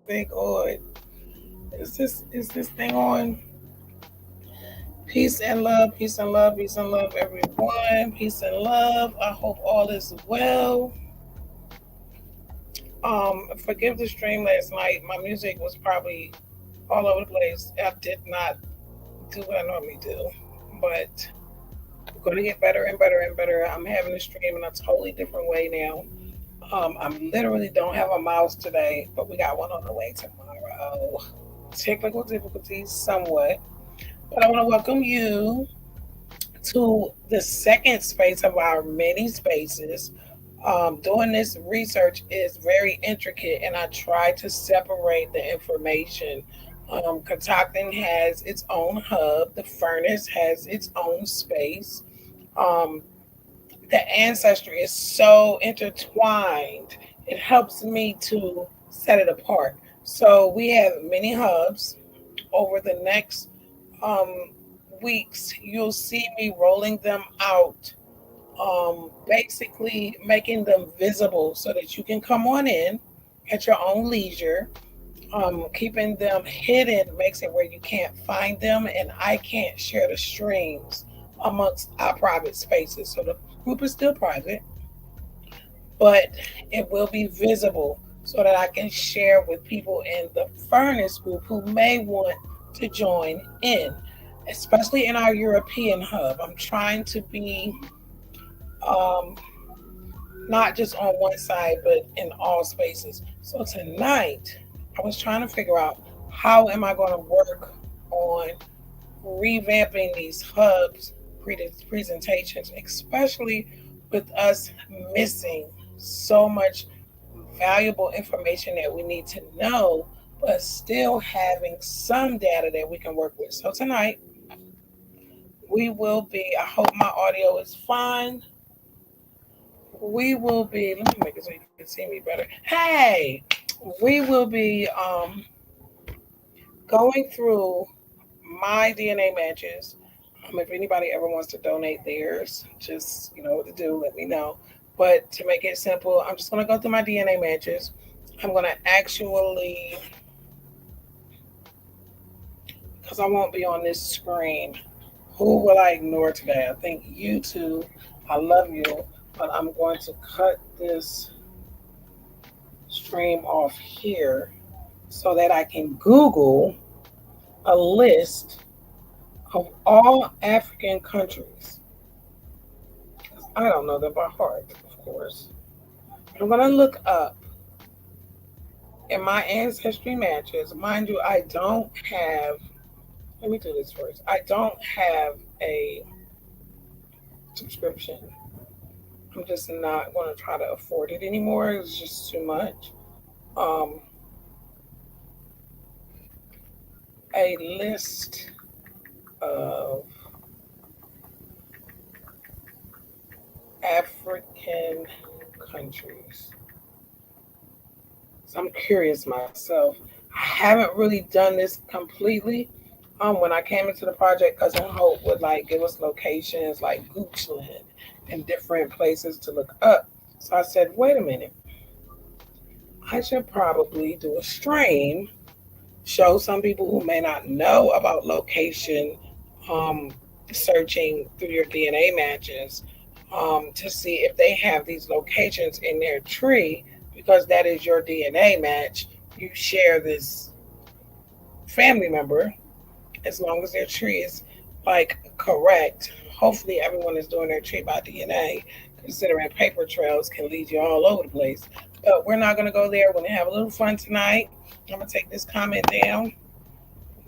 Big oil. Is this thing on? Peace and love, peace and love, peace and love, everyone. Peace and love. I hope all is well. Forgive the stream last night. My music was probably all over the place. I did not do what I normally do, but I'm going to get better and better and better. I'm having a stream in a totally different way now. I literally don't have a mouse today, but we got one on the way tomorrow. Technical difficulties, somewhat. But I want to welcome you to the second space of our many spaces. Doing this research is very intricate, and I try to separate the information. Concocting has its own hub, the furnace has its own space. Um, the ancestor is so intertwined, it helps me to set it apart. So we have many hubs over the next um, weeks. You'll see me rolling them out, basically making them visible so that you can come on in at your own leisure. Keeping them hidden makes it where you can't find them, and I can't share the streams amongst our private spaces. So the group is still private, but it will be visible so that I can share with people in the furnace group who may want to join in, especially in our European hub. I'm trying to be um, not just on one side, but in all spaces. So tonight, I was trying to figure out how am I going to work on revamping these hubs presentations, especially with us missing so much valuable information that we need to know, but still having some data that we can work with. So tonight we will be, I hope my audio is fine. We will be, let me make it so you can see me better. Hey, we will be going through my DNA matches. If anybody ever wants to donate theirs, just you know what to do, let me know. But to make it simple, I'm just going to go through my DNA matches. I'm going to actually, because I won't be on this screen. Who will I ignore today? I think you two. I love you, but I'm going to cut this stream off here so that I can Google a list of all African countries. I don't know them by heart, of course. I'm going to look up in my ancestry matches. Mind you, I don't have, let me do this first. I don't have a subscription. I'm just not going to try to afford it anymore. It's just too much. Um, a list of African countries. So I'm curious myself. I haven't really done this completely. When I came into the project, Cousin Hope would like give us locations like Goochland and different places to look up. So I said, wait a minute, I should probably do a stream, show some people who may not know about location um, searching through your DNA matches to see if they have these locations in their tree because that is your DNA match. You share this family member as long as their tree is like correct. Hopefully, everyone is doing their tree by DNA, considering paper trails can lead you all over the place. But we're not going to go there. We're going to have a little fun tonight. I'm going to take this comment down.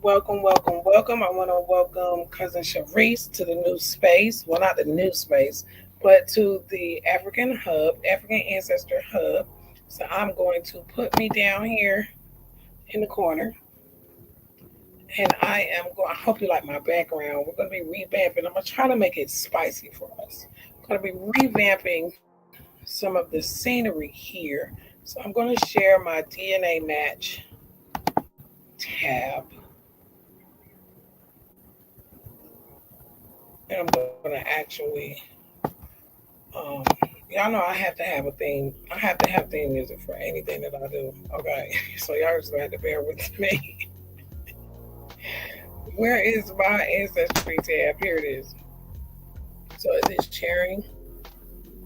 Welcome, welcome, welcome. I want to welcome Cousin Sharice to the new space. Well, not the new space, but to the African Hub, African Ancestor Hub. So I'm going to put me down here in the corner. And I am going, I hope you like my background. We're going to be revamping. I'm going to try to make it spicy for us. I'm going to be revamping some of the scenery here. So I'm going to share my DNA match tab. And I'm going to actually, y'all know I have to have a theme. I have to have theme music for anything that I do. Okay. So y'all just going to have to bear with me. Where is my ancestry tab? Here it is. So is it sharing?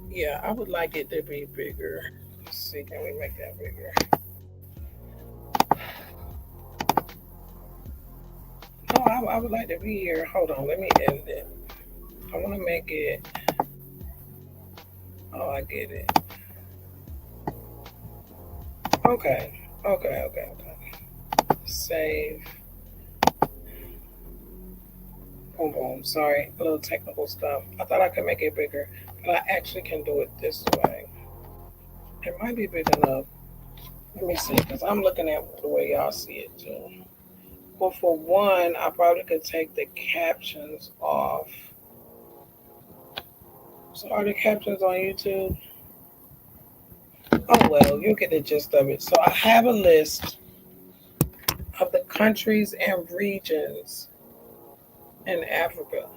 Yeah, I would like it to be bigger. Let's see, can we make that bigger? No, I would like to be here. Hold on, let me edit it. I want to make it. Oh, I get it. Okay. Save. Boom, boom. Sorry, a little technical stuff. I thought I could make it bigger, but I actually can do it this way. It might be big enough. Let me see, because I'm looking at the way y'all see it too. Well, for one, I probably could take the captions off. So are the captions on YouTube? Oh well, you'll get the gist of it. So I have a list of the countries and regions in Africa.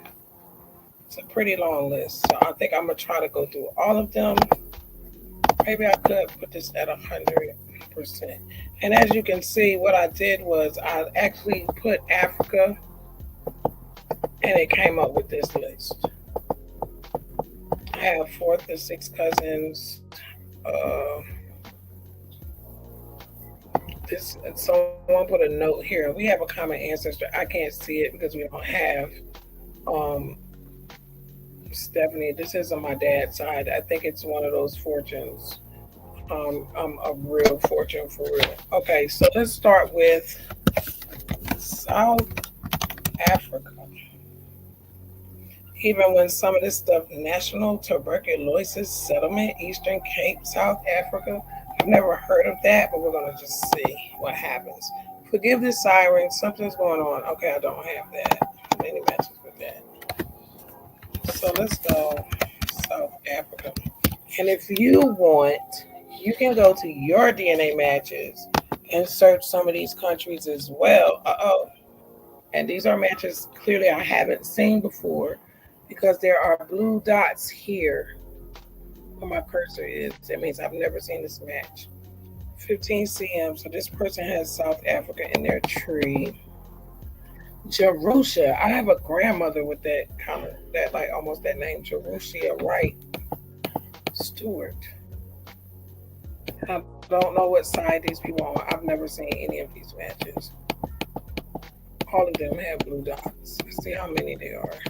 It's a pretty long list. So I think I'm gonna try to go through all of them. Maybe I could put this at 100%. And as you can see, what I did was I actually put Africa and it came up with this list. I have fourth and sixth cousins. Someone put a note here. We have a common ancestor. I can't see it because we don't have Stephanie, this isn't my dad's side. I think it's one of those fortunes. A real fortune for real. Okay, so let's start with South Africa. Even when some of this stuff, National Tuberculosis Settlement, Eastern Cape, South Africa, I've never heard of that, but we're going to just see what happens. Forgive the siren, something's going on. Okay, I don't have that. Many matches with that. So let's go South Africa. And if you want, you can go to your DNA matches and search some of these countries as well. And these are matches clearly I haven't seen before because there are blue dots here where my cursor is. That means I've never seen this match. 15 cm. So this person has South Africa in their tree. Jerusha. I have a grandmother with that kind of, that like almost that name, Jerusha Wright Stewart. I don't know what side these people are. I've never seen any of these matches. All of them have blue dots. Let's see how many there are.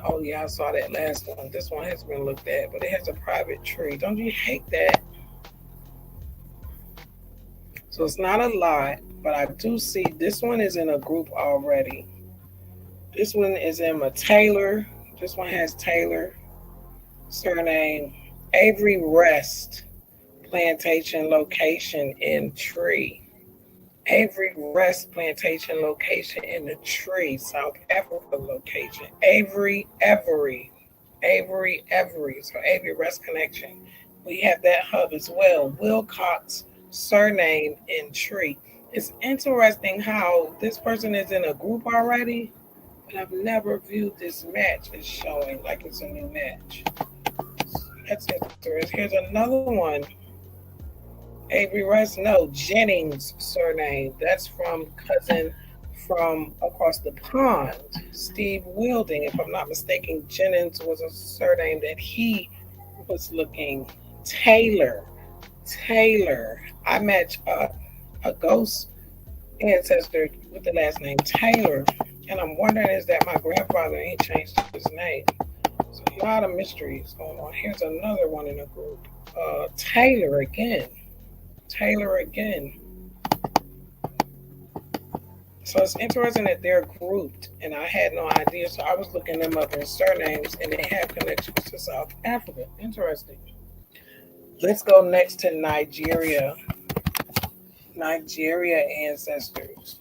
Oh yeah, I saw that last one. This one has been looked at, but it has a private tree. Don't you hate that? So it's not a lot, but I do see this one is in a group already. This one is in a Taylor. This one has Taylor. Surname Avery Rest. Plantation location in tree. Avery Rest Plantation location in the tree. South Africa location. Avery. So Avery Rest connection. We have that hub as well. Wilcox surname in tree. It's interesting how this person is in a group already, but I've never viewed this match as showing like it's a new match. That's interesting. Here's another one. Avery Rest, no, Jennings surname. That's from cousin from across the pond, Steve Wilding. If I'm not mistaken, Jennings was a surname that he was looking. Taylor. I match a ghost ancestor with the last name Taylor. And I'm wondering, is that my grandfather ain't changed his name? So a lot of mysteries going on. Here's another one in a group. Taylor again. So it's interesting that they're grouped, and I had no idea. So I was looking them up in surnames, and they have connections to South Africa. Interesting. Let's go next to Nigeria. Nigeria ancestors.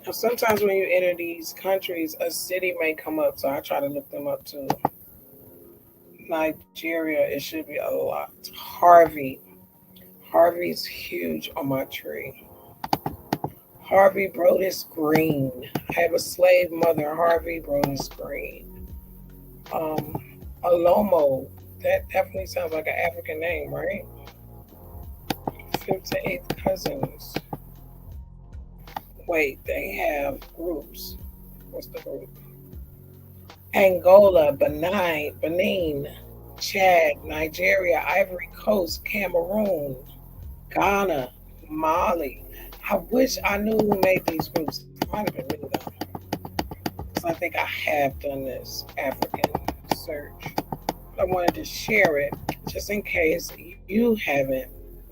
Now, sometimes when you enter these countries, a city may come up, so I try to look them up too. Nigeria, it should be a lot. Harvey's huge on my tree. Harvey Brodus Green. I have a slave mother, Harvey Brodus Green. Alomo. That definitely sounds like an African name, right? 5th to 8th cousins. Wait, they have groups. What's the group? Angola, Benin, Chad, Nigeria, Ivory Coast, Cameroon, Ghana, Mali. I wish I knew who made these groups. It might have been me though. Because I think I have done this African search. I wanted to share it just in case you haven't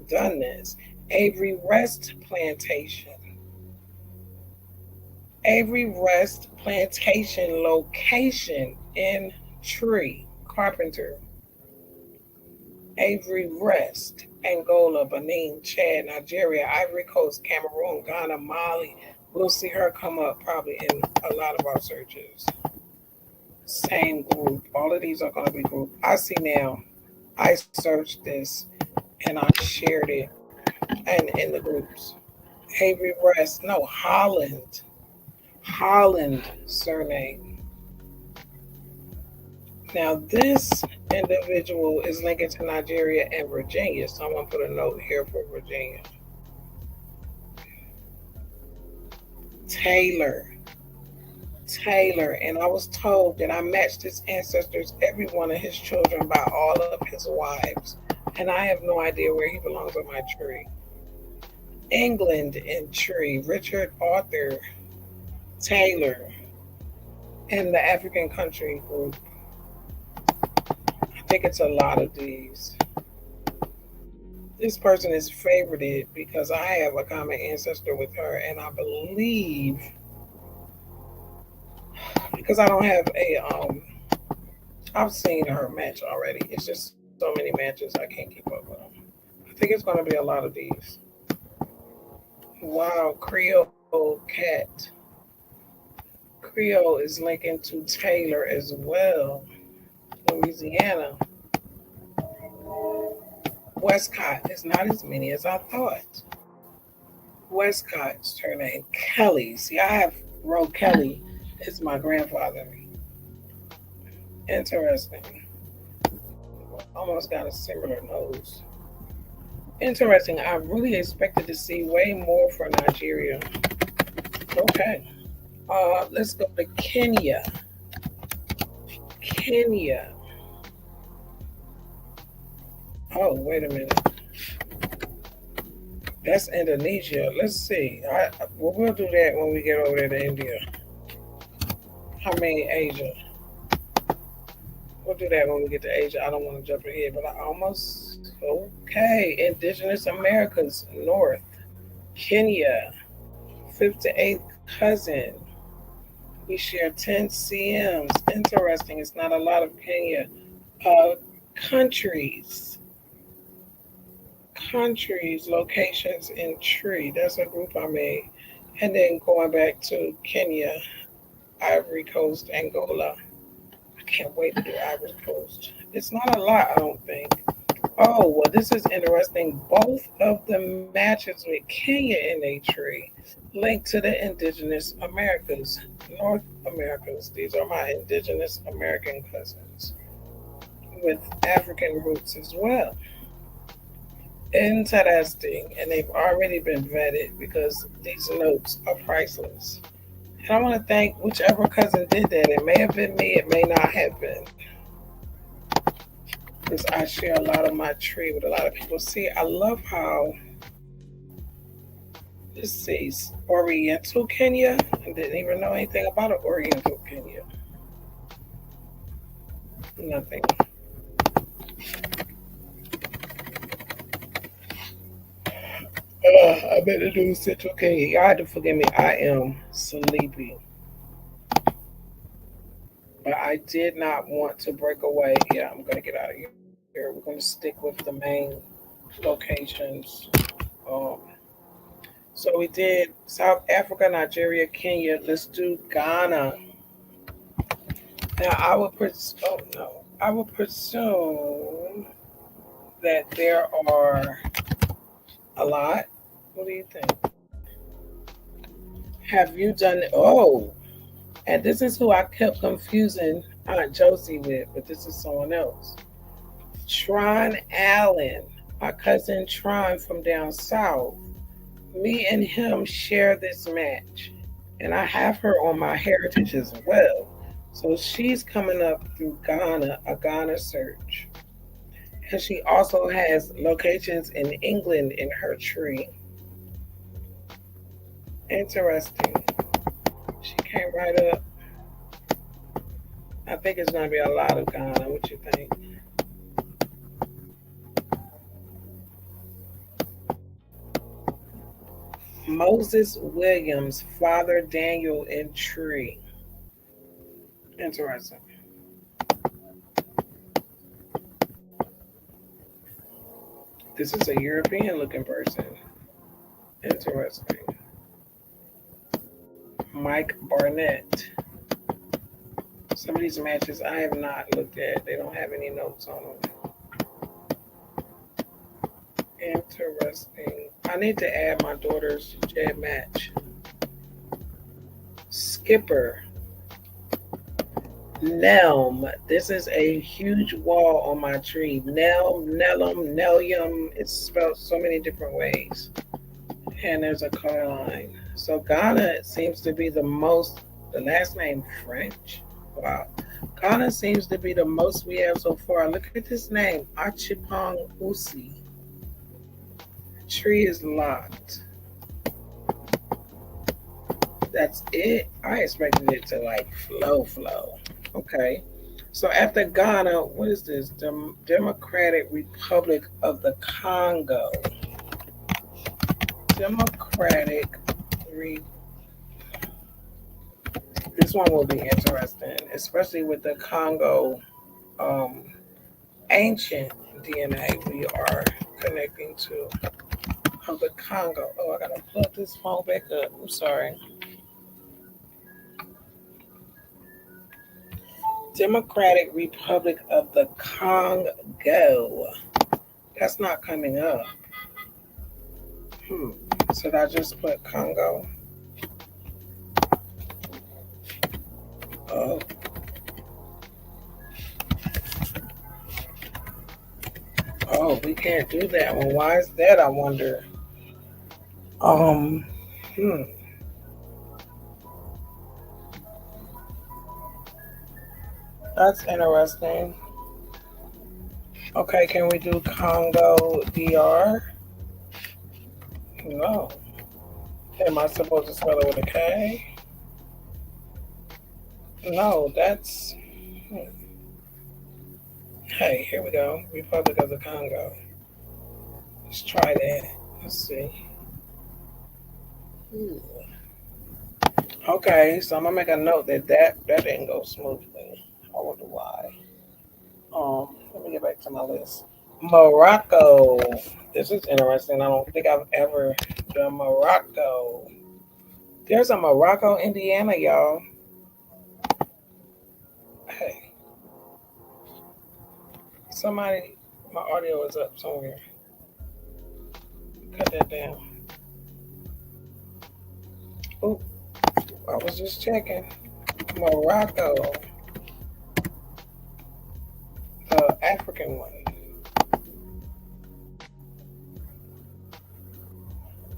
done this. Avery Rest Plantation. Avery Rest Plantation location in tree. Carpenter. Avery Rest. Angola, Benin, Chad, Nigeria, Ivory Coast, Cameroon, Ghana, Mali. We'll see her come up probably in a lot of our searches. Same group. All of these are going to be grouped. I see now. I searched this and I shared it and in the groups. Avery Rest. No, Holland surname. Now this individual is linked to Nigeria and Virginia. So I'm going to put a note here for Virginia. Taylor, and I was told that I matched his ancestors, every one of his children, by all of his wives, and I have no idea where he belongs on my tree. England in tree, Richard Arthur Taylor. In the African country group, I think it's a lot of these. This person is favorited because I have a common ancestor with her, and I believe because I don't have a I've seen her match already. It's just so many matches I can't keep up with them. I think it's going to be a lot of these. Wow, Creole cat. Creole is linking to Taylor as well. Louisiana. Westcott is not as many as I thought. Westcott's her name. Kelly. See, I have Ro Kelly as my grandfather. Interesting. Almost got a similar nose. Interesting. I really expected to see way more for Nigeria. Okay. Let's go to Kenya. Kenya. Oh, wait a minute. That's Indonesia. Let's see. We'll do that when we get over there to India. I mean, Asia. We'll do that when we get to Asia. I don't want to jump ahead, but I almost. Okay. Indigenous Americas North. Kenya. Fifth to eighth cousin. We share 10 CMs. Interesting. It's not a lot of Kenya. Countries. Countries, locations in tree. That's a group I made. And then going back to Kenya, Ivory Coast, Angola. I can't wait to do Ivory Coast. It's not a lot, I don't think. Oh, well, this is interesting. Both of the matches with Kenya in a tree linked to the Indigenous Americas, North Americas. These are my Indigenous American cousins with African roots as well. Interesting, and they've already been vetted because these notes are priceless. And I want to thank whichever cousin did that. It may have been me, it may not have been. Because I share a lot of my tree with a lot of people. See, I love how this says Oriental Kenya. I didn't even know anything about an Oriental Kenya. Nothing. I better do Central Kenya. Y'all have to forgive me. I am sleepy. But I did not want to break away. Yeah, I'm going to get out of here. We're going to stick with the main locations. Um, so we did South Africa, Nigeria, Kenya. Let's do Ghana. Now oh no, I would presume that there are a lot. What do you think? Have you done? Oh, and this is who I kept confusing Aunt Josie with, but this is someone else. Tron Allen, my cousin Tron from down south. Me and him share this match, and I have her on my heritage as well. So she's coming up through Ghana, a Ghana search. And she also has locations in England in her tree. Interesting. She came right up. I think it's going to be a lot of Ghana. What you think? Moses Williams, Father Daniel in tree. Interesting. This is a European looking person. Interesting. Mike Barnett. Some of these matches I have not looked at. They don't have any notes on them. Interesting. I need to add my daughter's jab match. Skipper. Nelm. This is a huge wall on my tree. Nelm, Nelum, Nelium. It's spelled so many different ways. And there's a car line. So Ghana seems to be the last name French. Wow. Ghana seems to be the most we have so far. Look at this name, Achipong Usi. Tree is locked. That's it. I expected it to like flow. Okay. So after Ghana, what is this? Democratic Republic of the Congo. Democratic Re- This one will be interesting, especially with the Congo um, ancient DNA we are connecting to of the Congo. Oh, I gotta plug this phone back up. I'm sorry. Democratic Republic of the Congo. That's not coming up. Hmm. Should I just put Congo? Oh, oh, we can't do that one. Why is that? I wonder. Um, hmm. That's interesting. Okay, can we do Congo DR? No. Am I supposed to spell it with a K? No, that's. Hmm. Hey, here we go. Republic of the Congo. Let's try that. Let's see. Ooh. Okay, so I'm gonna make a note that didn't go smoothly. I wonder why. Let me get back to my list. Morocco. This is interesting. I don't think I've ever done Morocco. There's a Morocco, Indiana, y'all. Hey, somebody, my audio is up somewhere. Cut that down. Oh, I was just checking. Morocco, the African one.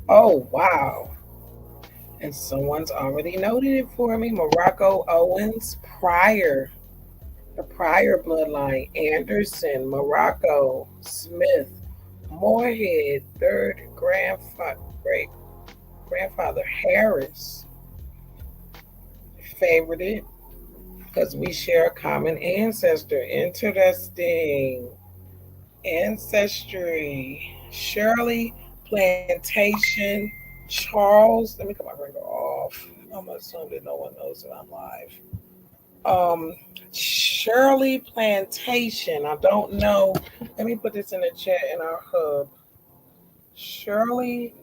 Oh, wow. And someone's already noted it for me. Morocco Owens Pryor, the Pryor bloodline, Anderson, Morocco, Smith, Moorhead, third great grandfather Harris. Favored it because we share a common ancestor. Interesting. Ancestry. Shirley Plantation. Charles. Let me cut my ringer off. I'm gonna assume that no one knows that I'm live. Shirley Plantation. I don't know. Let me put this in the chat in our hub. Shirley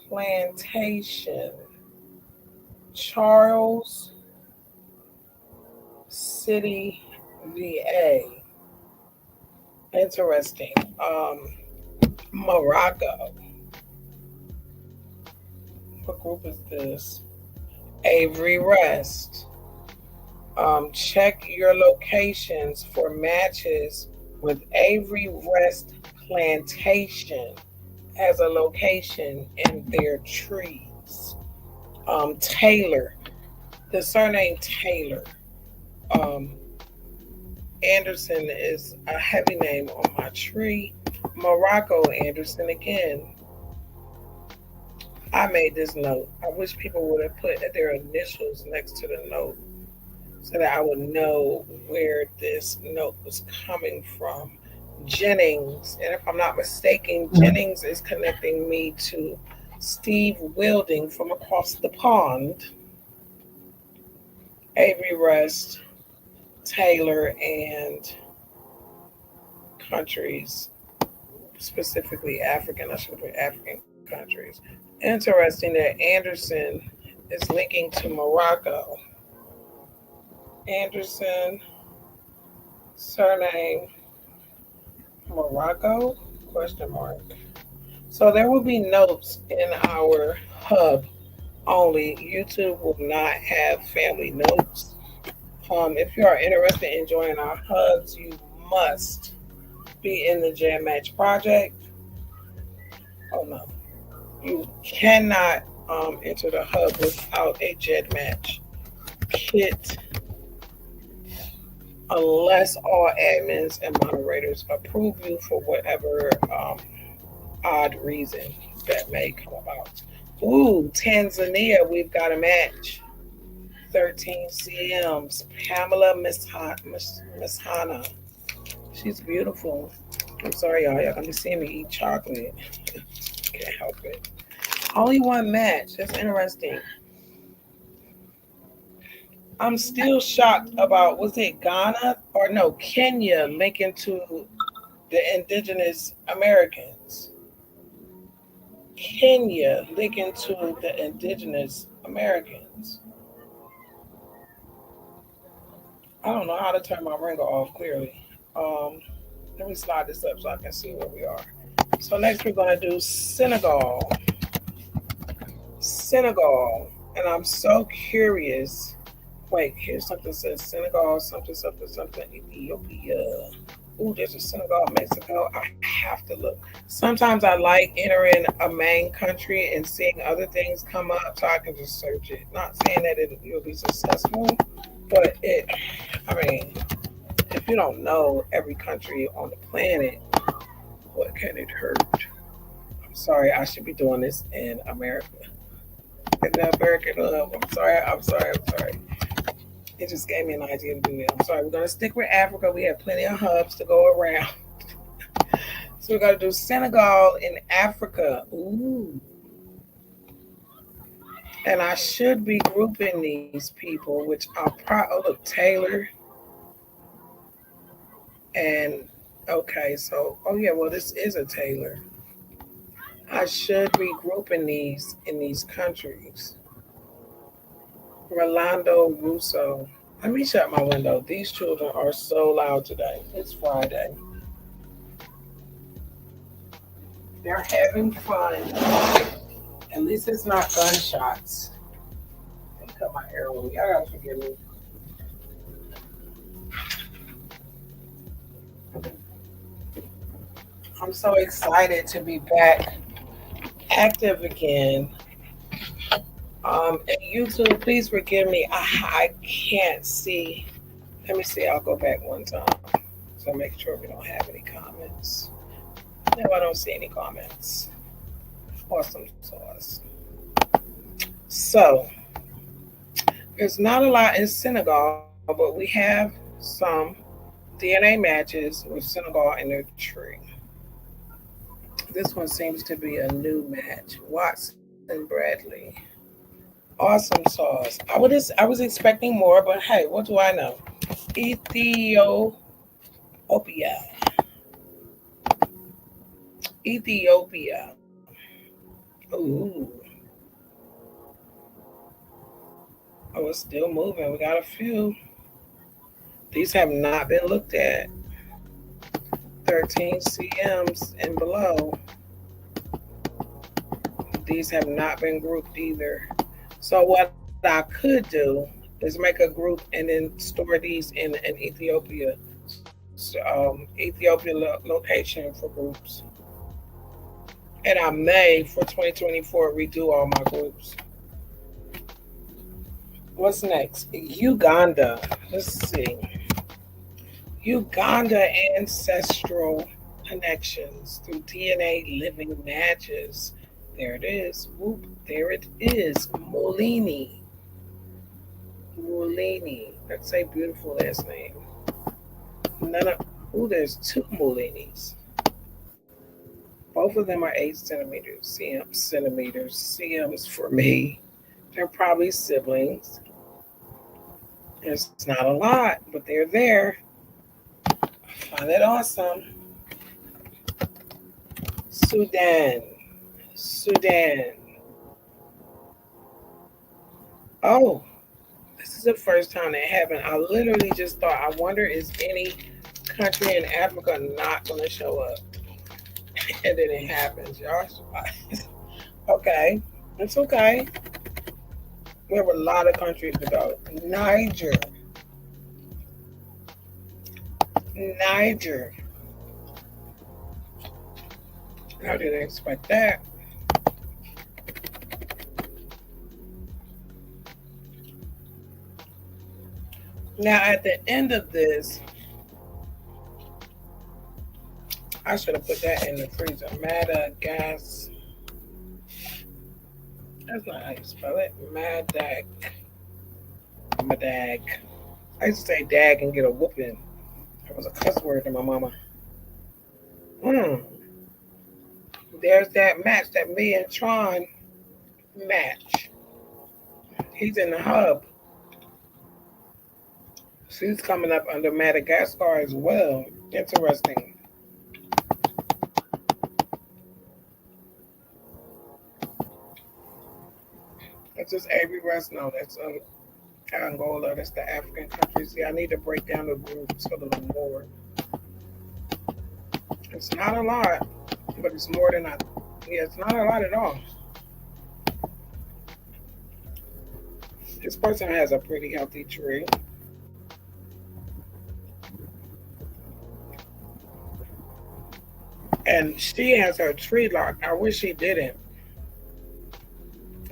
Plantation. Charles City, VA. Interesting. Morocco. What group is this? Avery Rest. Check your locations for matches with Avery Rest Plantation as a location in their trees. Taylor, the surname Taylor. Um, Anderson is a heavy name on my tree. Morocco Anderson again. I made this note. I wish people would have put their initials next to the note so that I would know where this note was coming from. Jennings, and if I'm not mistaken, Jennings is connecting me to Steve Wilding from across the pond. Avery Rest, Taylor, and countries, specifically African. I should have put African countries. Interesting that Anderson is linking to Morocco. Anderson, surname Morocco? Question mark. So there will be notes in our hub only. YouTube will not have family notes. If you are interested in joining our hubs, you must be in the Jam Match project. Oh no, you cannot enter the hub without a Jam Match kit unless all admins and moderators approve you for whatever odd reason that may come about. Ooh, Tanzania, we've got a match. 13 CMs. Pamela Miss Hannah. She's beautiful. I'm sorry, y'all. Y'all gonna be seeing me eat chocolate. Can't help it. Only one match. That's interesting. I'm still shocked about, was it Ghana or no, Kenya linking to the indigenous Americans. Kenya linking to the indigenous Americans. I don't know how to turn my ringer off clearly. Um, Let me slide this up so I can see where we are. So next we're gonna do Senegal. Senegal. And I'm so curious. Wait, here's something that says Senegal, something, something, something, Ethiopia. Ooh, there's a Senegal, Mexico. I have to look. Sometimes I like entering a main country and seeing other things come up so I can just search it. Not saying that you'll be successful, but I mean, if you don't know every country on the planet, what can it hurt? I'm sorry, I should be doing this in America. In the American Hub. I'm sorry, I'm sorry, I'm sorry. It just gave me an idea to do that. I'm sorry. We're going to stick with Africa. We have plenty of hubs to go around. So we're going to do Senegal in Africa. Ooh. And I should be grouping these people, which I'll probably, oh, look, Taylor. And, okay, so, oh yeah, well, this is a Taylor. I should be grouping these in these countries. Rolando Russo. Let me shut my window. These children are so loud today. It's Friday. They're having fun. At least it's not gunshots. Let me cut my hair away. Y'all gotta forgive me. I'm so excited to be back active again. And YouTube, please forgive me. I can't see. Let me see. I'll go back one time. So make sure we don't have any comments. No, I don't see any comments. Awesome sauce. So there's not a lot in Senegal, but we have some DNA matches with Senegal in their tree. This one seems to be a new match. Watson Bradley. Awesome sauce. I was expecting more, but hey, what do I know? Ethiopia. Ethiopia. Ooh. Oh, it's still moving. We got a few. These have not been looked at. 13 CMs and below. These have not been grouped either. So what I could do is make a group and then store these in an Ethiopia location for groups. And I may for 2024 redo all my groups. What's next? Uganda. Let's see. Uganda ancestral connections through DNA living matches. There it is. Whoop, there it is. Molini. Molini. That's a beautiful last name. There's two Molinis. Both of them are 8 centimeters. CMs for me. They're probably siblings. It's not a lot, but they're there. I find it awesome. Sudan. Oh, this is the first time that happened. I literally just thought, I wonder is any country in Africa not going to show up? And then it happens, y'all. Okay, it's okay. We have a lot of countries to go. Niger. I didn't expect that. Now, at the end of this, I should have put that in the freezer. Madagascar. That's not how you spell it. Madagascar. I'm a dag. I used to say dag and get a whooping. That was a cuss word to my mama. Mm, there's that match, that me and Tron match. He's in the hub. She's coming up under Madagascar as well. Interesting. It's just Avery West. No, that's Angola. That's the African country. See, I need to break down the groups a little more. It's not a lot, but it's more than I. Yeah, it's not a lot at all. This person has a pretty healthy tree, and she has her tree locked. I wish she didn't.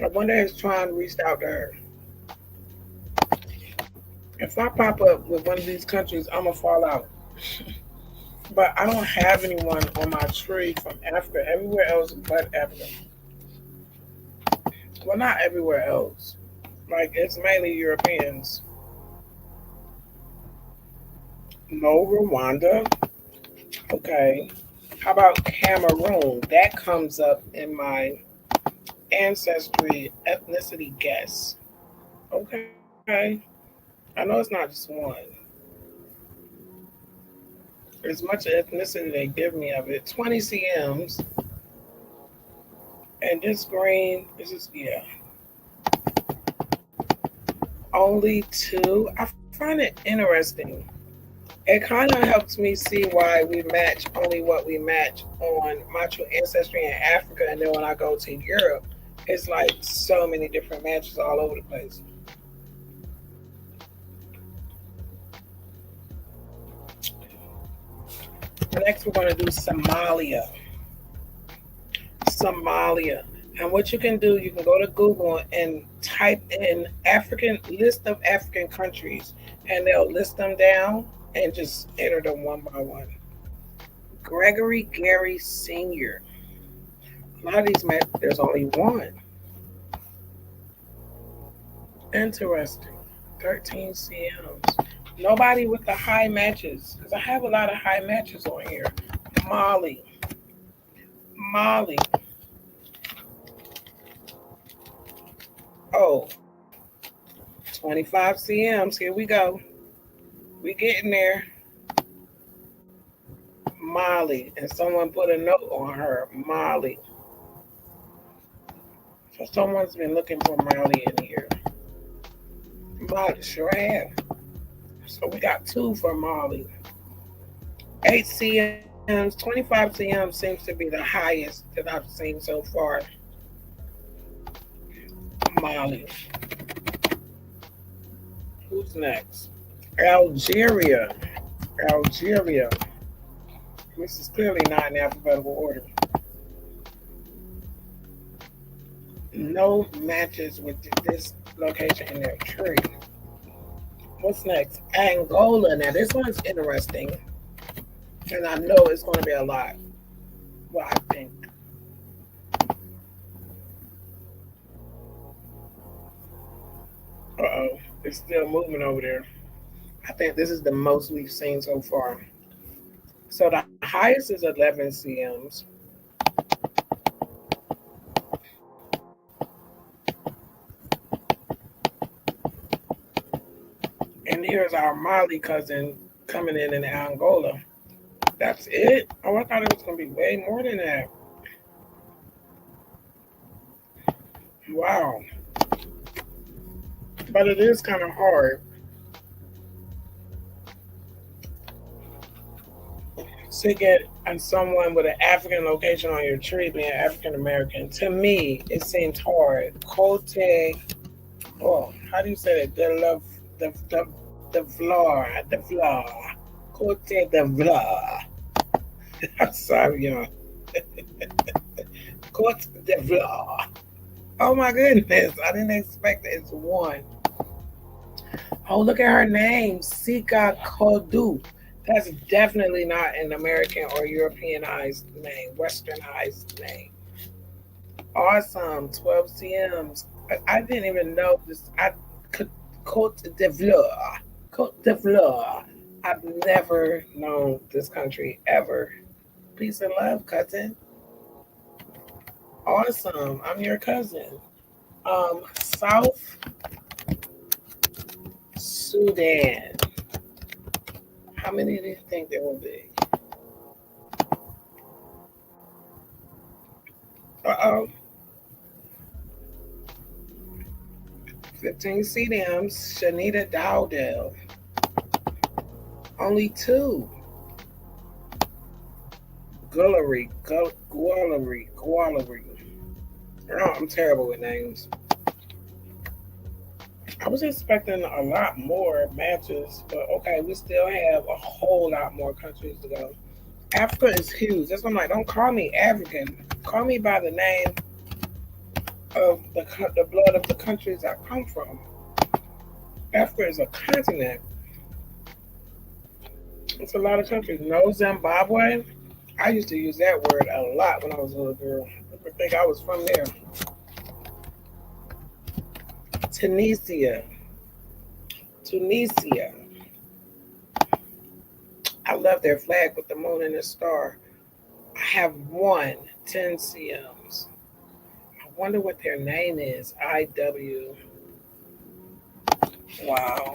I wonder if Tron reached out to her. If I pop up with one of these countries, I'm gonna fall out. But I don't have anyone on my tree from Africa. Everywhere else but Africa. Well, not everywhere else. Like it's mainly Europeans. No Rwanda. Okay. How about Cameroon? That comes up in my ancestry ethnicity guess. Okay. I know it's not just one. As much ethnicity they give me of it. 20 CMs. And this green, this is, yeah, only two. I find it interesting. It kind of helps me see why we match only what we match on my true ancestry in Africa. And then when I go to Europe, it's like so many different matches all over the place. Next, we're going to do Somalia. Somalia. And what you can do, you can go to Google and type in African list of African countries, and they'll list them down and just enter them one by one. Gregory Gary Sr. A lot of these maps, there's only one. Interesting. 13 CMs. Nobody with the high matches, because I have a lot of high matches on here. Mali. Mali. Oh, 25 CMs. Here we go. We getting there. Molly. And someone put a note on her. Molly. So someone's been looking for Molly in here. Molly sure have. So we got two for Molly. 8 CMs, 25 CMs seems to be the highest that I've seen so far. Molly. Who's next? Algeria. Algeria. This is clearly not in alphabetical order. No matches with this location in their tree. What's next? Angola. Now this one's interesting. And I know it's going to be a lot. Well, I think. Uh-oh. It's still moving over there. I think this is the most we've seen so far. So the highest is 11 CMs. And here's our Mali cousin coming in Angola. That's it? Oh, I thought it was going to be way more than that. Wow. But it is kind of hard to get on someone with an African location on your tree being African American. To me, it seems hard. Cote, oh, how do you say that? The Vlar, the Vlar. Cote de Vlar. I'm sorry, y'all. Cote de Vlar. Oh my goodness, I didn't expect it. It's one. Oh, look at her name, Sika Kodu. That's definitely not an American or Europeanized name, Westernized name. Awesome, 12 CMs. I didn't even know this. I could Cote d'Ivoire. Cote d'Ivoire. I've never known this country ever. Peace and love, cousin. Awesome. I'm your cousin. South Sudan. How many do you think there will be? Uh-oh. 15 CDMs. Shanita Dowdell. Only two. Gullery. Oh, I'm terrible with names. I was expecting a lot more matches, but okay, we still have a whole lot more countries to go. Africa is huge. That's why I'm like, don't call me African. Call me by the name of the blood of the countries I come from. Africa is a continent. It's a lot of countries. No Zimbabwe. I used to use that word a lot when I was a little girl. People think I was from there. Tunisia. I love their flag with the moon and the star. I have 10 CMs. I wonder what their name is. IW. Wow.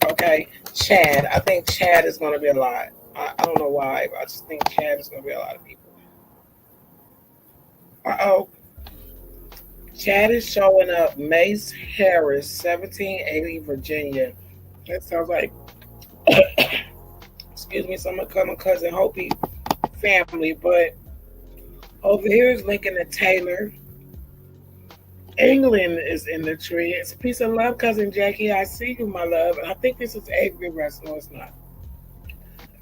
Okay. Chad. I think Chad is going to be a lot. I don't know why, but I just think Chad is going to be a lot of people. Uh-oh. Chad is showing up. Mace Harris, 1780 Virginia. That sounds like, excuse me, some of my cousin Hopi family, but over here is Lincoln and Taylor. England is in the tree. It's a piece of love, cousin Jackie. I see you, my love. I think this is Avery Rest. No, it's not.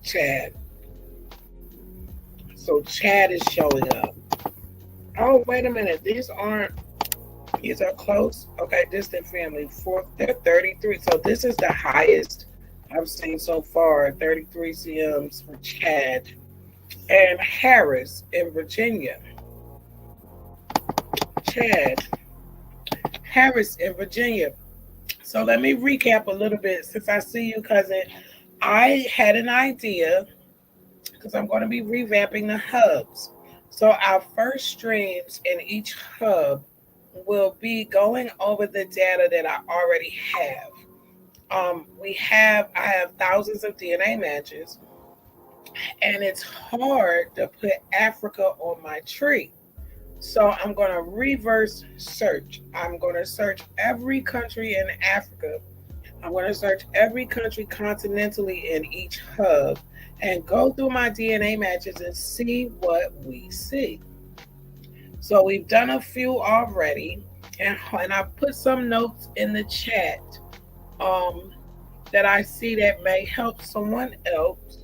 Chad. So Chad is showing up. Oh, wait a minute. These are close. Okay, distant family. They're 33. So this is the highest I've seen so far. 33 CMs for Chad. And Harris in Virginia. Chad. Harris in Virginia. So let me recap a little bit since I see you, cousin. I had an idea because I'm going to be revamping the hubs. So our first streams in each hub will be going over the data that I already have. I have thousands of DNA matches, and it's hard to put Africa on my tree. So I'm going to reverse search. I'm going to search every country in Africa. I'm going to search every country continentally in each hub and go through my DNA matches and see what we see. So we've done a few already, and I put some notes in the chat that I see that may help someone else.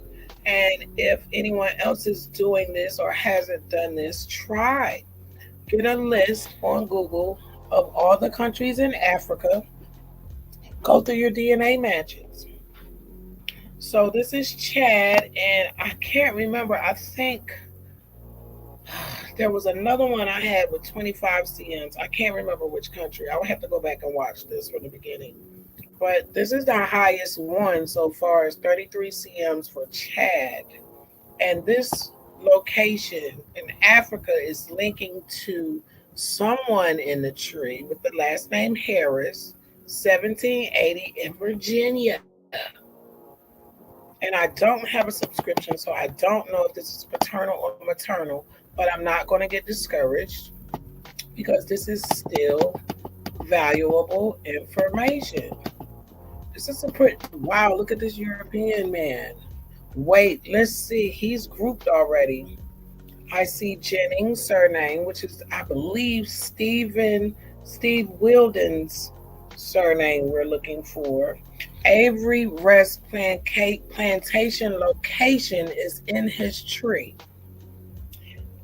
And if anyone else is doing this or hasn't done this, try. Get a list on Google of all the countries in Africa. Go through your DNA matches. So this is Chad, and I can't remember. I think there was another one I had with 25 CMs. I can't remember which country. I would have to go back and watch this from the beginning. But this is the highest one so far, is 33 CMs for Chad. And this location in Africa is linking to someone in the tree with the last name Harris, 1780 in Virginia. And I don't have a subscription, so I don't know if this is paternal or maternal, but I'm not going to get discouraged because this is still valuable information. This is a pretty, wow, look at this European man. Wait, let's see. He's grouped already. I see Jennings' surname, which is, I believe, Steve Wilden's surname we're looking for. Avery Rest Plantation location is in his tree.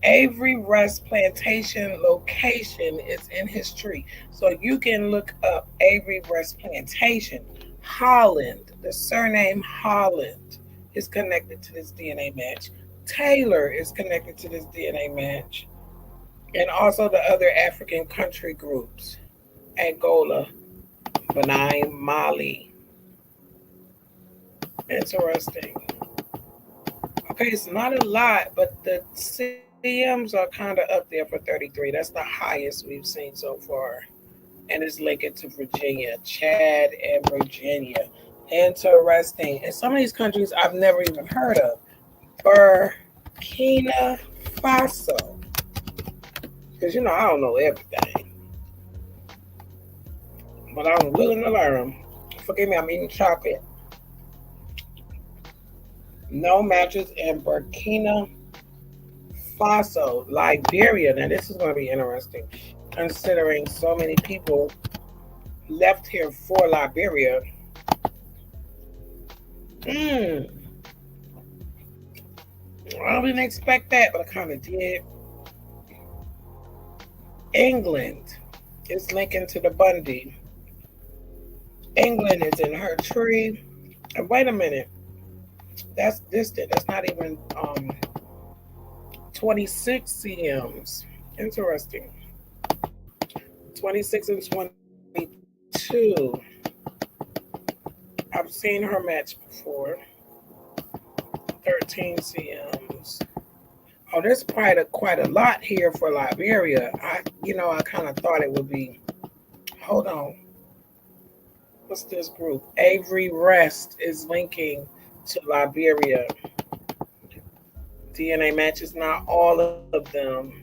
Avery Rest Plantation location is in his tree. So you can look up Avery Rest Plantation. Holland, the surname Holland is connected to this DNA match. Taylor is connected to this DNA match. And also the other African country groups. Angola, Benign Mali. Interesting. Okay, it's not a lot, but the CMs are kind of up there for 33. That's the highest we've seen so far. And it's linked to Virginia, Chad, and Virginia. Interesting. And some of these countries I've never even heard of. Burkina Faso. Because, I don't know everything, but I'm willing to learn. Forgive me, I'm eating chocolate. No matches in Burkina Faso, Liberia. Now, this is going to be interesting, considering so many people left here for Liberia. Mm, I didn't expect that, but I kind of did. England is linking to the Bundy. England is in her tree. And wait a minute, that's distant. That's not even 26 CMs. Interesting. 26 and 22. I've seen her match before. 13 CMs. Oh, there's quite a lot here for Liberia. I kind of thought it would be. Hold on. What's this group? Avery Rest is linking to Liberia. DNA matches not all of them.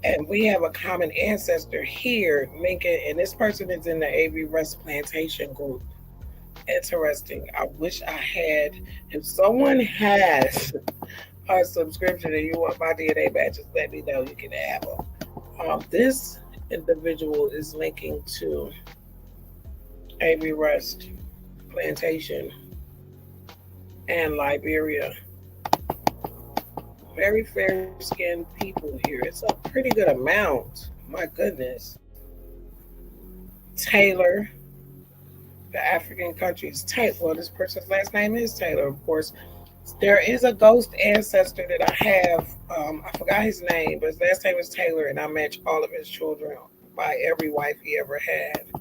And we have a common ancestor here linking, and this person is in the Avery Rest Plantation group. Interesting. I wish I had. If someone has a subscription and you want my DNA matches, let me know. You can have them. This individual is linking to Avery Rest Plantation and Liberia. Very fair skinned people here. It's a pretty good amount. My goodness. Taylor, the African countries. Well, this person's last name is Taylor, of course. There is a ghost ancestor that I have. I forgot his name, but his last name is Taylor, and I match all of his children by every wife he ever had.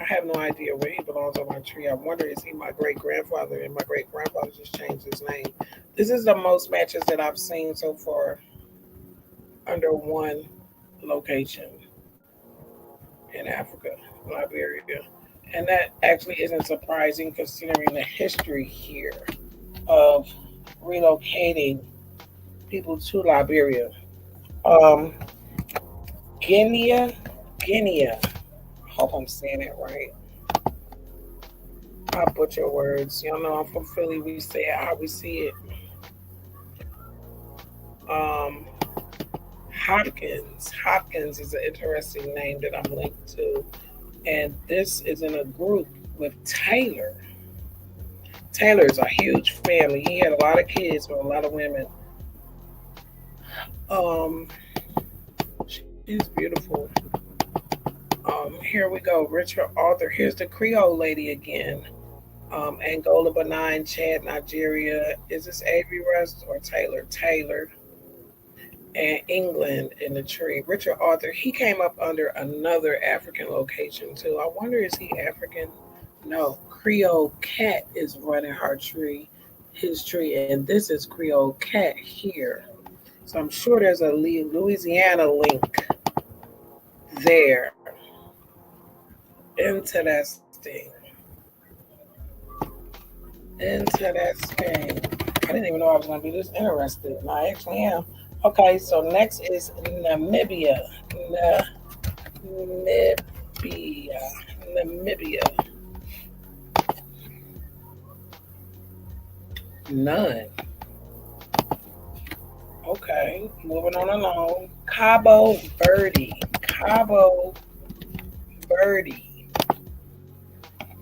I have no idea where he belongs on my tree. I wonder, is he my great grandfather? And my great grandfather just changed his name. This is the most matches that I've seen so far under one location in Africa, Liberia. And that actually isn't surprising considering the history here of relocating people to Liberia. Um, Guinea. Hope I'm saying it right. I butcher words. Y'all know I'm from Philly. We say it how we see it. Um, Hopkins. Hopkins is an interesting name that I'm linked to. And this is in a group with Taylor. Taylor's a huge family. He had a lot of kids with a lot of women. She's beautiful. Here we go. Richard Arthur. Here's the Creole lady again. Angola, Benin, Chad, Nigeria. Is this Avery Rust or Taylor? Taylor. And England in the tree. Richard Arthur, he came up under another African location too. I wonder, is he African? No. Creole Cat is running his tree, and this is Creole Cat here. So I'm sure there's a Louisiana link there. Into that thing. I didn't even know I was going to be this interested, and I actually am. Okay, so next is Namibia. Namibia. None. Okay, moving on along. Cabo Verde.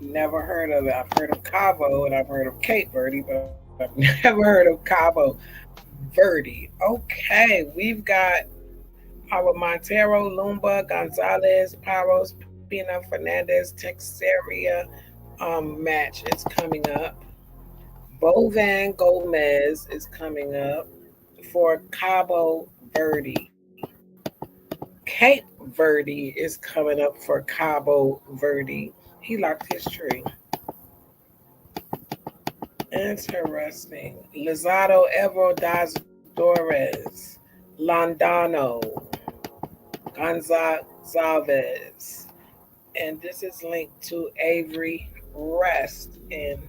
Never heard of it. I've heard of Cabo and I've heard of Cape Verde, but I've never heard of Cabo Verde. Okay, we've got our Montero, Lumba, Gonzalez, Paros, Pina, Fernandez, Texeria match is coming up. Bovan Gomez is coming up for Cabo Verde. Cape Verde is coming up for Cabo Verde. He locked his tree. Interesting. Lizardo Evo das Dores. Landano. Gonzalez. And this is linked to Avery Rest in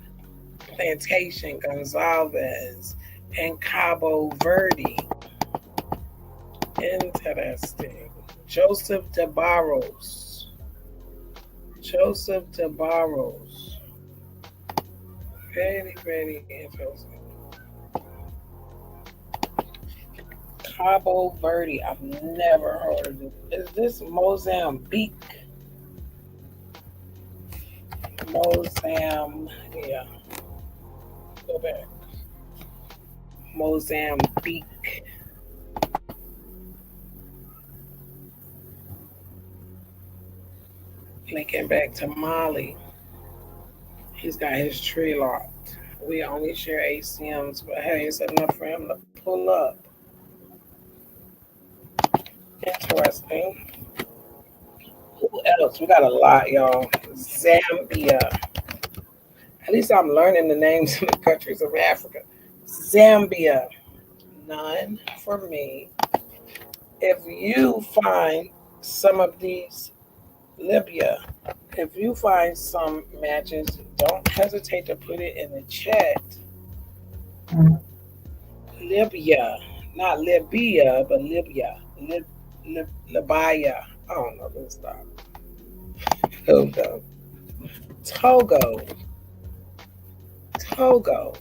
Plantation Gonzalez and Cabo Verde. Interesting. Joseph de Barros. Joseph de Barros. Very, very interesting. Cabo Verde. I've never heard of it. Is this Mozambique? Yeah. Go back. Mozambique. Linking back to Mali. He's got his tree locked. We only share ACMs, but hey, it's enough for him to pull up. Interesting. Who else? We got a lot, y'all. Zambia. At least I'm learning the names of the countries of Africa. Zambia. None for me. If you find some of these, Libya, if you find some matches, don't hesitate to put it in the chat. Libya, not Libya, but Libya. Libya. I don't know. Let's stop. Togo. Togo. Togo.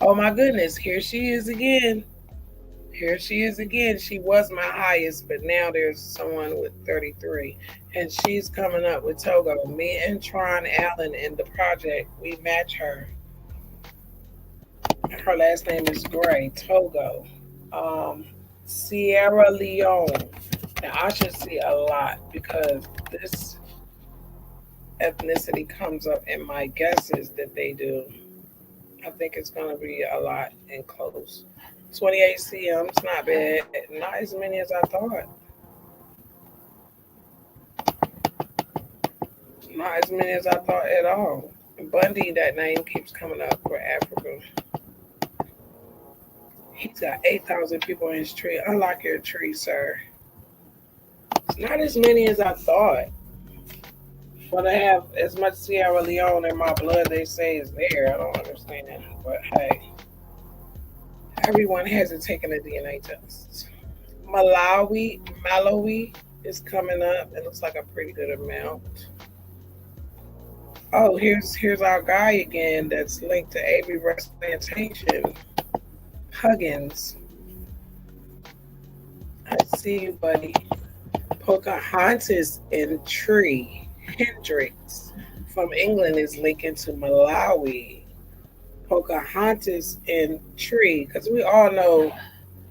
Oh my goodness, here she is again. Here she is again. She was my highest, but now there's someone with 33. And she's coming up with Togo. Me and Tron Allen in the project, we match her. Her last name is Gray. Togo. Sierra Leone. Now I should see a lot because this ethnicity comes up in my guesses that they do. I think it's going to be a lot and close. 28 CMs, not bad. Not as many as I thought. Not as many as I thought at all. Bundy, that name keeps coming up for Africa. He's got 8,000 people in his tree. Unlock your tree, sir. It's not as many as I thought. But I have as much Sierra Leone in my blood they say is there. I don't understand. But hey, everyone hasn't taken a DNA test. Malawi is coming up. It looks like a pretty good amount. Oh, here's our guy again that's linked to Avery Rest Plantation. Huggins. I see you, buddy. Pocahontas and Tree. Hendricks from England is linking to Malawi. Pocahontas and Tree, because we all know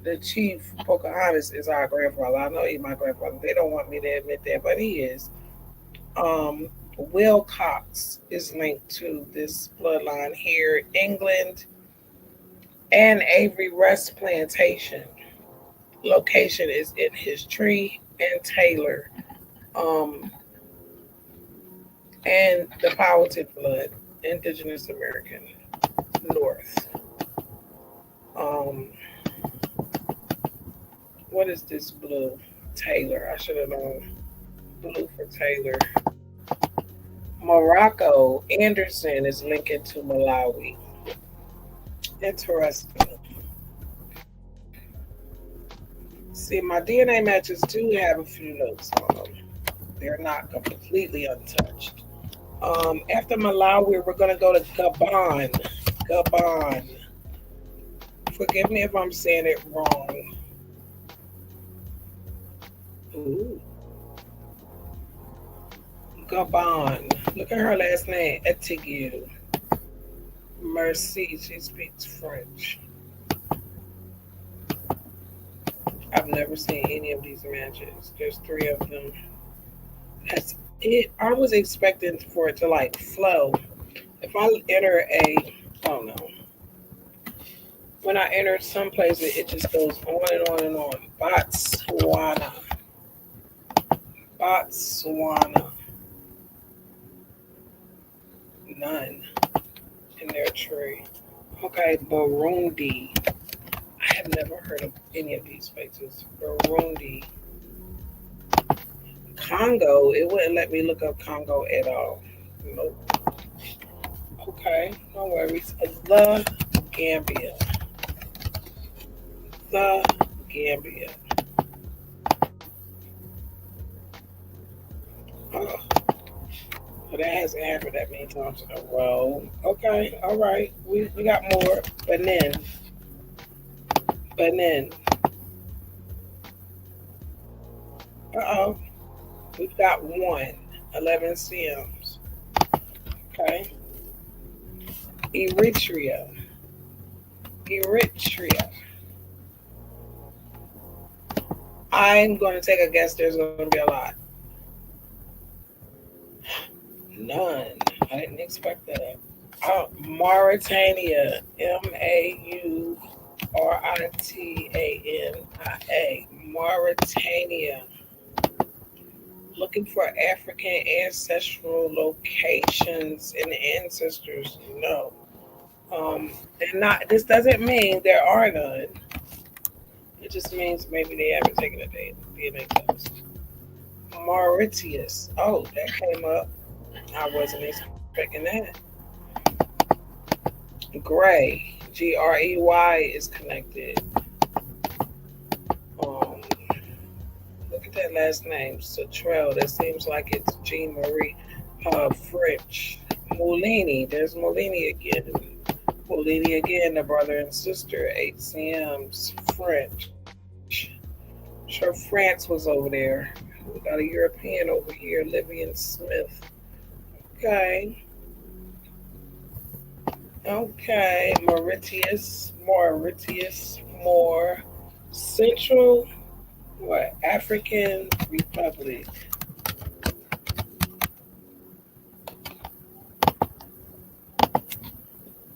the chief Pocahontas is our grandfather. I know he's my grandfather. They don't want me to admit that, but he is. Wilcox is linked to this bloodline here, England, and Avery Rest Plantation. Location is in his tree and Taylor. And the Powhatan blood, Indigenous American, North. What is this blue? Taylor. I should have known. Blue for Taylor. Morocco, Anderson is linking to Malawi. Interesting. See, my DNA matches do have a few notes on them. They're not completely untouched. After Malawi, we're going to go to Gabon. Gabon. Forgive me if I'm saying it wrong. Ooh. Gabon. Look at her last name, Etigue. Merci, she speaks French. I've never seen any of these matches. There's 3 of them. That's it. I was expecting for it to like flow. If I enter a, oh no. When I enter some places, it just goes on and on and on. Botswana, Botswana, none in their tree. Okay, Burundi. I have never heard of any of these places. Burundi, Congo. It wouldn't let me look up Congo at all. Nope. Okay, no worries. The Gambia. The Gambia. Oh, so that hasn't happened that many times in a row. Okay, all right. We got more. Benin. Benin. Uh-oh. We've got one. 11 CMs. Okay. Eritrea. Eritrea. I'm going to take a guess there's going to be a lot. None. I didn't expect that. Oh, Mauritania. Mauritania. Mauritania. Looking for African ancestral locations and ancestors. No. And not. This doesn't mean there are none. It just means maybe they haven't taken a DNA test. Mauritius. Oh, that came up. I wasn't expecting that. Gray. Grey is connected. Um, Look at that last name, Satrell. That seems like it's Jean Marie French. Molini. There's Molini again. Molini again, the brother and sister, 8CMs, French. Sure, France was over there. We got a European over here, Livian Smith. Okay. Okay. More. Central, what? African Republic.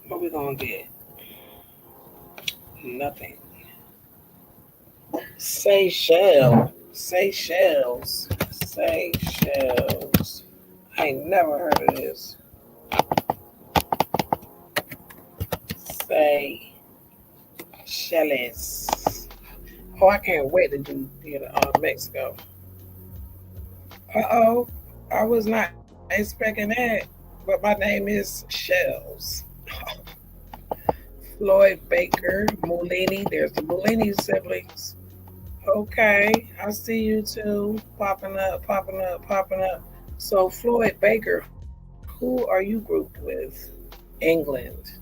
What we gonna get? Nothing. Seychelles. Seychelles. I ain't never heard of this. Seychelles. Oh, I can't wait to do Mexico. Uh-oh. I was not expecting that. But my name is Shells. Floyd Baker, Mulini. There's the Mulini siblings. Okay, I see you too. Popping up, popping up, popping up. So, Floyd Baker, who are you grouped with? England.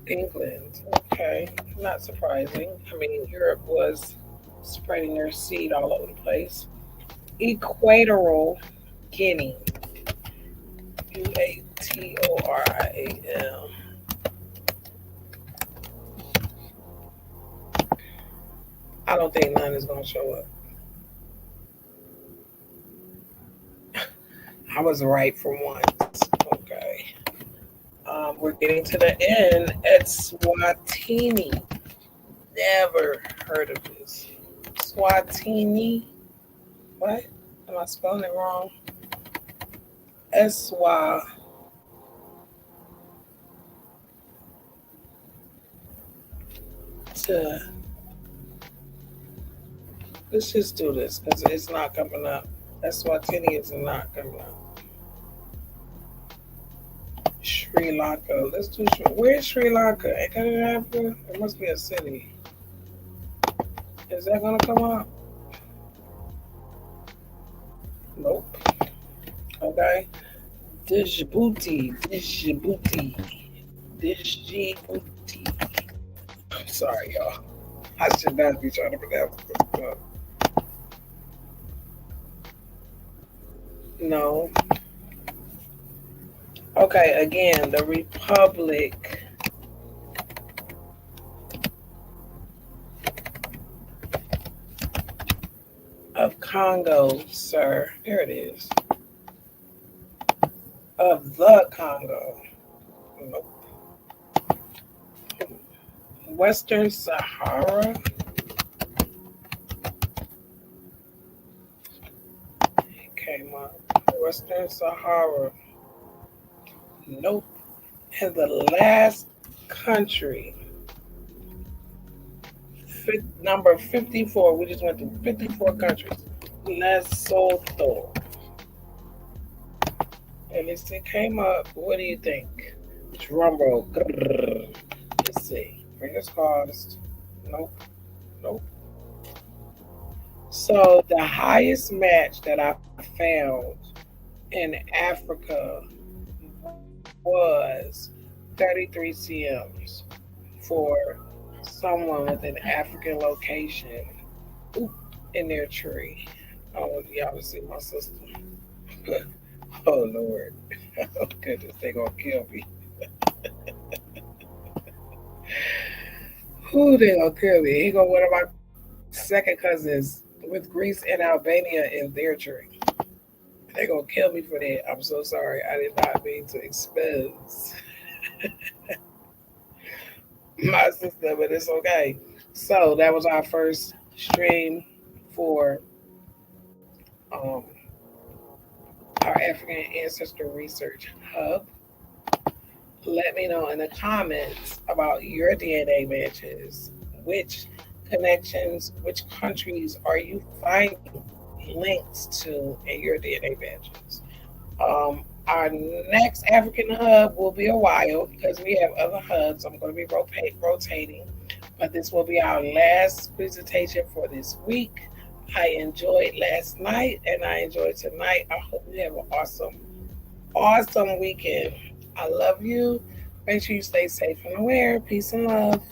England. Okay, not surprising. I mean, Europe was spreading their seed all over the place. Equatorial Guinea. Uatorial. I don't think none is going to show up. I was right for once. Okay. We're getting to the end. Eswatini. Never heard of this. Swatini. What? Am I spelling it wrong? Eswa. Let's just do this because it's not coming up. Eswatini is not coming up. Sri Lanka. Let's do. Where's Sri Lanka? Ain't that in Africa? It must be a city. Is that gonna come up? Nope. Okay. Djibouti. I'm sorry, y'all. I should not be trying to pronounce it. No. Okay, again, the Republic of Congo, sir. There it is. Of the Congo. Nope. Western Sahara came up. Western Sahara. Nope. And the last country, number 54. We just went through 54 countries. Lesotho. At least it came up. What do you think? Drum roll. Grrr. Let's see. Fingers crossed. Nope. Nope. So the highest match that I found in Africa was 33 CMs for someone with an African location in their tree. Oh, y'all to see my sister. Oh Lord. Oh goodness, they gonna kill me. Who they gonna kill me? He gonna one of my second cousins with Greece and Albania in their tree. They gonna kill me for that. I'm so sorry. I did not mean to expose my sister, but it's okay. So that was our first stream for um, our African Ancestor Research Hub. Let me know in the comments about your DNA matches. Which connections, which countries are you finding links to in your DNA matches? Our next African hub will be a while because we have other hubs. I'm going to be rotating, but this will be our last presentation for this week. I enjoyed last night and I enjoyed tonight. I hope you have an awesome weekend. I love you. Make sure you stay safe and aware. Peace and love.